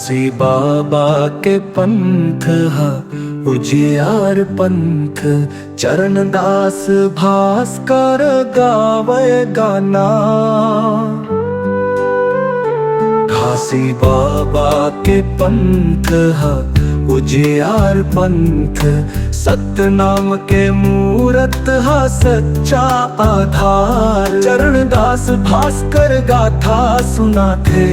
घासी बाबा के पंथ हा उजियार पंथ, चरण दास भास्कर गावे गाना। घासी बाबा के पंथ हा उजियार पंथ, सतनाम के मूरत हा सच्चा आधार। चरण दास भास्कर गाथा सुनाते,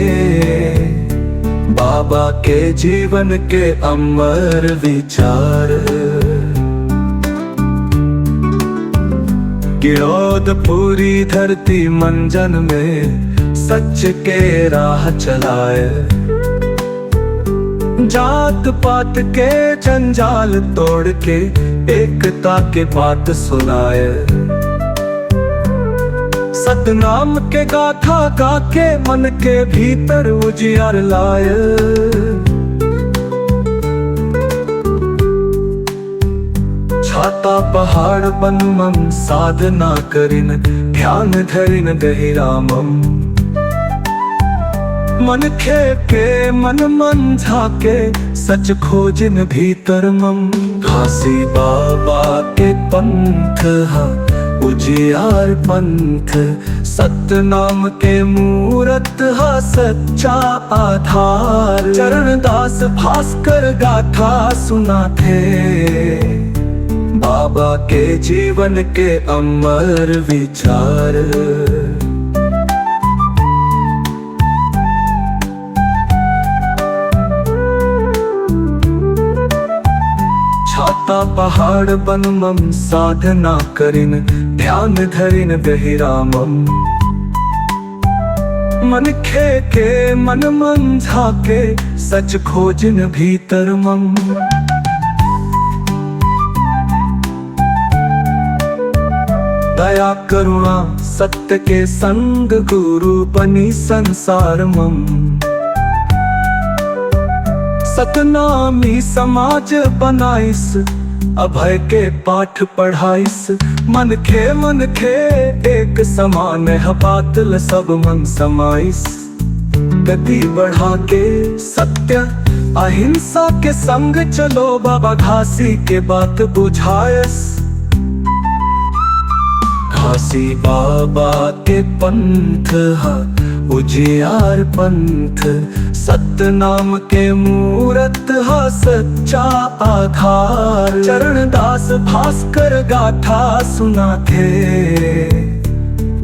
बाबा के जीवन के अमर विचार। गिरौद पूरी धरती मंजन में सच के राह चलाए, जात पात के जंजाल तोड़ के एकता के बात सुनाए। सतनाम के गाथा गा के मन के भीतर उजियार लाए। छाता पहाड़ बनमम साधना करिन, ध्यान धरिन गहिरामम। मन खेके मन झाके सच खोजिन भीतर मम। घासी बाबा के पंथ हा उजियार पंथ, सतनाम के मूरत हा सच्चा आधार। चरण दास भास्कर गाथा सुनाते, बाबा के जीवन के अमर विचार। छाता पहाड़ बनमम साधना करिन, ध्यान धरिन गहिरामम। मन खेके मन झाके सच खोजिन भीतर मम। दया करुणा सत्य के संग गुरु बनी संसार मम। सतनामी समाज बनाइस, अभय के पाठ पढ़ाइस। मन खे एक समान है बातल सब मन समाइस। गति बढ़ा के सत्य अहिंसा के संग चलो, बाबा घासी के बात बुझायस। घासी बाबा के पंथ हा उजियार पंथ, सतनाम के मूरत हा सच्चा आधार। चरण दास भास्कर गाथा सुनाते,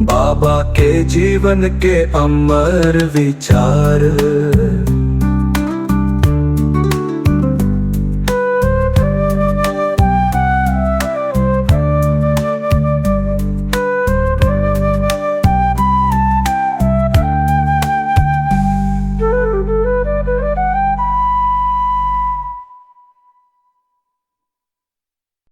बाबा के जीवन के अमर विचार।